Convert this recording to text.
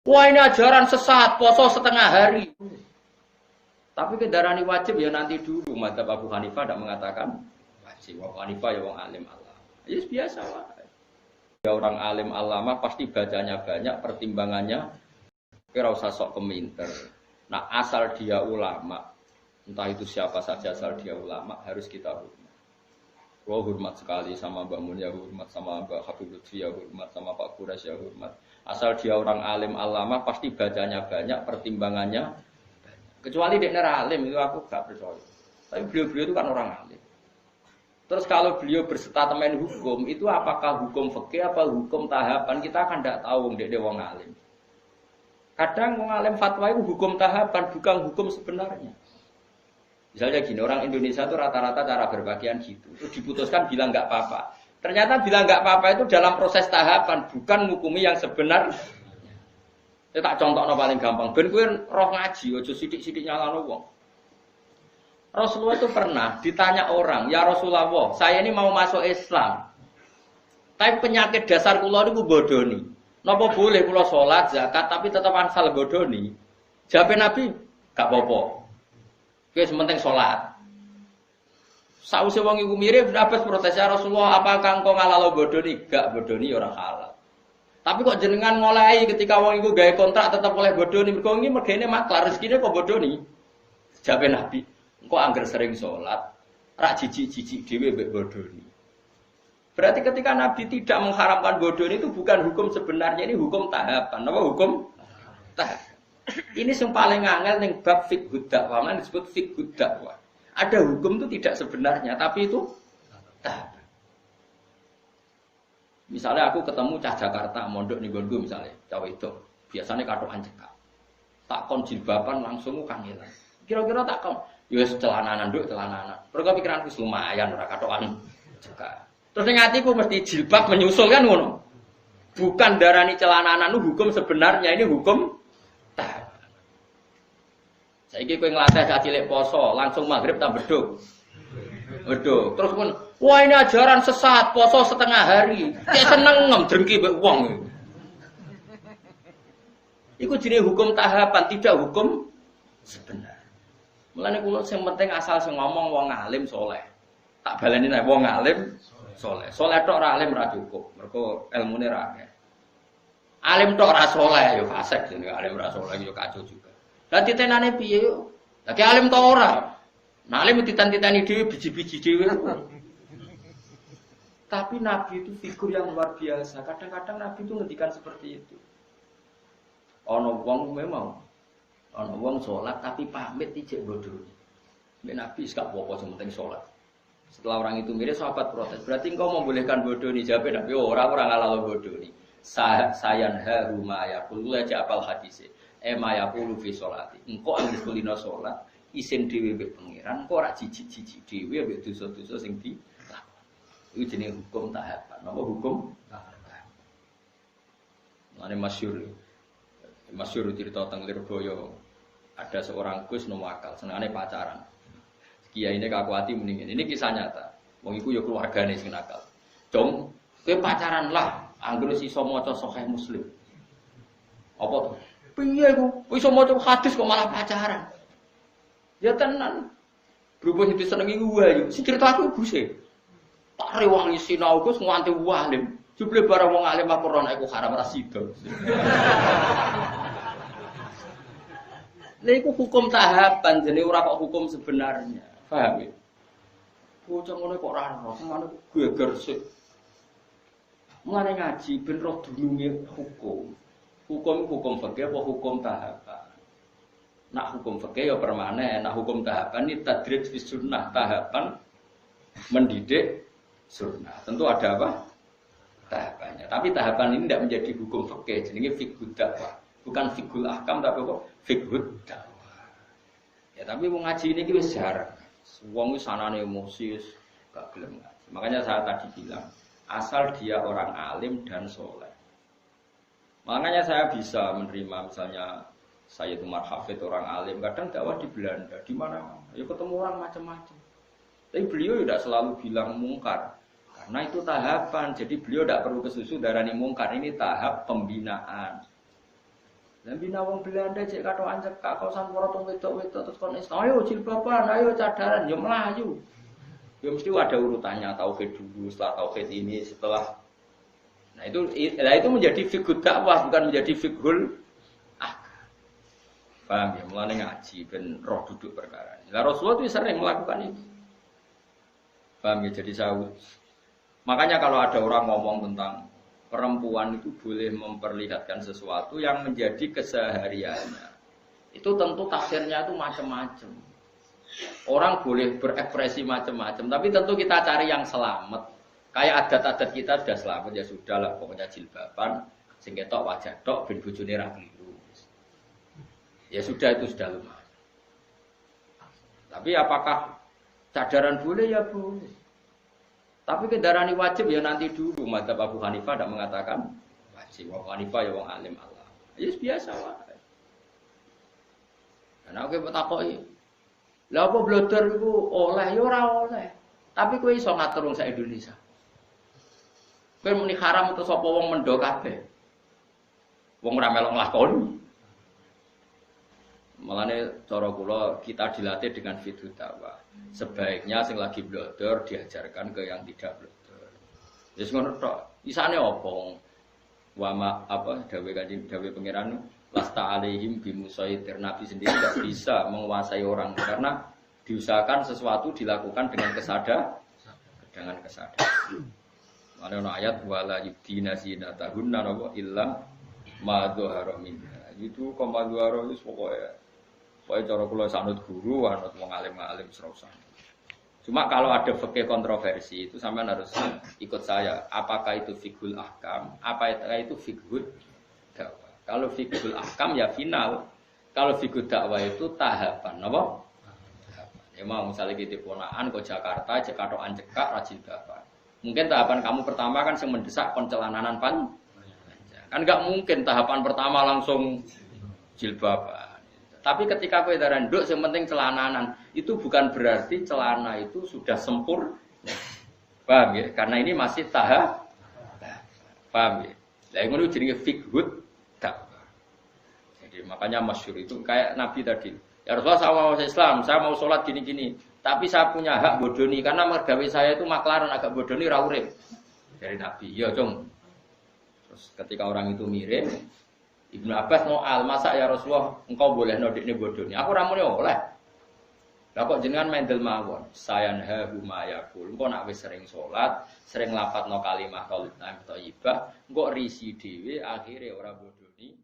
Wah ini ajaran sesat, poso setengah hari. Tapi kedarani wajib ya nanti dulu. Madzhab Abu Hanifah tidak mengatakan wajib. Abu Hanifah ya orang alim Allah. Ya biasa lah. Ya orang alim alama pasti bacanya banyak, pertimbangannya kira usah sok keminter. Nah asal dia ulama, entah itu siapa saja asal dia ulama harus kita hormat. Wah hormat sekali sama Mbak Mun ya hormat, sama Mbak Habib Lutfi ya hormat, sama Pak Kuras ya hormat. Asal dia orang alim alama pasti bacanya banyak, pertimbangannya banyak. Kecuali dia alim itu aku gak percaya. Tapi beliau-beliau itu kan orang alim. Terus kalau beliau berstatement hukum itu apakah hukum fikih apa hukum tahapan kita kan tidak tahu dia wong alim. Kadang wong alim fatwa itu hukum tahapan bukan hukum sebenarnya. Misalnya gini, orang Indonesia itu rata-rata cara berpakaian gitu. Terus diputuskan bilang nggak apa-apa. Ternyata bilang nggak apa-apa itu dalam proses tahapan, bukan menghukumi yang sebenar. Saya tak contohnya paling gampang. Ben kowe roh ngaji, ojo sidik-sidik nyalano wong. Rasulullah itu pernah ditanya orang, ya Rasulullah, saya ini mau masuk Islam. Tapi penyakit dasar kula niku bodoni. Napa boleh kula salat, zakat tapi tetap ansal bodoni? Jawab Nabi, gak apa-apa. Wis penting salat. Sause wong iku mirip Abbas protes ya Rasulullah, apakah engkau ngalalo bodoni? Gak bodoni ora halal. Tapi kok jenengan ngolehi ketika wong iku gawe kontrak tetap oleh bodoni, mergo iki mergene maklar rezekine kok bodoni. Jawab Nabi, engkau angger sering salat, rak jijik-jijik dhewe mbek bodoni. Berarti ketika Nabi tidak mengharamkan bodoni itu bukan hukum sebenarnya, ini hukum tahapan. Apa hukum tahapan? Ini yang paling angel ning bab fiqhud dakwah, mana disebut fiqhud dakwah. Ada hukum itu tidak sebenarnya, tapi itu tahapan. Misalnya aku ketemu cah Jakarta, mondok ning nggonku misalnya, cah itu biasanya katokan cekak. Tak kon jilbaban langsung kangelan. Kira-kira tak kon, ya celananan nduk, celananan. Mergo pikiranku lumayan ora katokan cekak. Terus ning atiku mesti jilbab menyusul kan ngono. Bukan darani celananan itu hukum sebenarnya, ini hukum tahapan. Saiki kowe nglatih cah cilik poso, langsung maghrib tak beduk. Beduk. Terus pun, wah ini ajaran sesat, poso setengah hari. Dia seneng drengki mbek wong. Iku jenenge hukum tahapan, tidak hukum sebenar. Mulane kula sing penting asal sing ngomong wong alim saleh. Tak baleni nek wong alim saleh. Saleh tok ora alim ora cukup. Mergo ilmune ra akeh. Alim tok ora saleh ya fasik jenenge alim ora saleh ya kacau juga. Lah titenane piye yo? Lah alim tok ora. Nah alim titan-titani dhewe biji-biji dhewe. Tapi Nabi itu figur yang luar biasa. Kadang-kadang Nabi itu ngendikan seperti itu. Ana wong memang ana wong salat tapi pamit ijek bodoh. Nek Nabi gak apa-apa sing penting salat. Setelah orang itu mirip sahabat protes. Berarti engkau membolehkan bodoh nih? Jawab Nabi, orang ngalalo bodoh nih. Sayan haru ma yaqulu aja apal hadise. Ma yaqulu fi sholati. Engkau anggere kulino salat, isin dhewe mbek pangeran, engkau ora jijik-jijik dhewe mbek dosa-dosa sing dilakoni. Iku jenenge hukum tahapan. Apa hukum tahapan? Mane masyhur cerita teng Lirboyo. Ada seorang Gus Nawakal, senengane pacaran. Kiai ini kaku hati mendingin. Ini kisah nyata. Wong iku ya keluargane sing nakal. Cung, kowe pacaran lah, anggere iso maca Sahih Muslim. Apa to? Piye ku? Iso maca hadis kok malah pacaran. Ya tenan. Berhubung itu senengi wae. Sing cerita aku Guse. Tak rewangi sinau Gus nganti walim. Jebule barang wong alim Al-Qur'an iku haram ra sida. Lha iku hukum tahapan jenenge ora kok hukum sebenarnya. Paham ya? Bocah ngono kok ora ero, ngono geger sik. Mulane ngaji ben roh dununge hukum. Hukum fikih apa hukum tahapan? Nak hukum fikih ya permanen, nak hukum tahapan ini tadrij fi sunnah, tahapan mendidik sunnah. Tentu ada apa? Tahapannya. Tapi tahapan ini tidak menjadi hukum fikih, jenenge fiqhud dakwah. Bukan fiqhul ahkam tapi apa? Fiqhud dakwah. Ya tapi mau ngaji ini wis jarang. Wong wis sanane emosi gak gelem ngaji. Makanya saya tadi bilang, asal dia orang alim dan soleh. Makanya saya bisa menerima misalnya Sayyid Umar Hafid orang alim, kadang dakwah di Belanda, di mana? Ya ketemu orang macam-macam. Tapi beliau tidak selalu bilang mungkar. Karena itu tahapan, jadi beliau tidak perlu kesusu darani mungkar. Ini tahap pembinaan. Bina wong Belanda cek katokan cekak kausan porotong wedok-wedok terus kon Islam. Ayo jilbaban, ayo cadaran, yo melayu. Ya mesti ada urutannya, tauhid dulu, setelah tauhid ini, setelah. Nah itu menjadi figur dakwah, bukan menjadi figur paham ya, mulane ngaji ben roh duduk perkara. Lah Rasulullah itu sering melakukan itu. Paham ya, jadi sahut. Makanya kalau ada orang ngomong tentang perempuan itu boleh memperlihatkan sesuatu yang menjadi kesehariannya, itu tentu tafsirnya itu macam-macam. Orang boleh berekspresi macam-macam, tapi tentu kita cari yang selamat. Kayak adat-adat kita sudah selamat ya sudahlah, pokoknya jilbaban, sing ketok wajah tok ben bojone ra kliru. Ya sudah, itu sudah lumayan. Tapi apakah cadaran boleh? Ya boleh. Tapi kendaraan wajib ya nanti dulu. Madzhab Abu Hanifah tidak mengatakan wajib. Abu Hanifah ya wong alim Allah. Ya biasa wae. Karena aku takoki, lha apa blodor iku oleh ya ora oleh. Tapi kowe iso ngatur wong sak Indonesia. Kowe muni haram utawa sapa wong mendo kabeh. Wong ora melok nglakoni. Malane cara kula kita dilatih dengan fiqh dakwah. Sebaiknya sing lagi blodor diajarkan ke yang tidak blodor. Wis ngono tok. Isane opo? Wa apa dawuh Kanjeng dawuh pangeran lasta alaihim bimusaitir. Nabi sendiri tidak bisa menguasai orang karena diusahakan sesuatu dilakukan dengan kesadaran. Mana ono ayat wala yubdina zinatahunna illa ma dzahara minha. Itu koma dzahara itu pokoknya cara kula sanut guru, anut wong alim-alim serausan. Cuma kalau ada fikih kontroversi itu sampean harus ikut saya. Apakah itu fiqhul ahkam? Apakah itu fiqhul dakwah? Kalau fiqhul ahkam ya final. Kalau fiqhul dakwah itu tahapan, apa? Tahapan. Ya mau misalnya kita ponaan ke Jakarta, Jakartaan cekak rajin dakwah. Mungkin tahapan kamu pertama kan yang mendesak pencelananan panjang. Kan enggak mungkin tahapan pertama langsung jilbaban. Tapi ketika kowe daran nduk sing penting celananan, itu bukan berarti celana itu sudah sempurna. Paham ya? Karena ini masih tahap. Paham ya? Lah ngono jenenge fiqhud dakwah. Jadi makanya masyhur itu kayak Nabi tadi. Ya Rasulullah saya mau Islam, saya mau sholat gini-gini. Tapi saya punya hak bodoni karena mergawe saya itu maklaran agak bodoni ra urip. Dari Nabi, ya dong. Terus ketika orang itu mirip, Ibnu Abbas ngoal, masa ya Rasulullah engkau boleh nodikne bodoni. Aku ra muni oleh. Lah kok jenengan mendel mawon. Sayanha huma yaqul. Engko nak wis sering salat, sering lafadzno kalimah thayyibah, engko risi dhewe akhire ora bodoni.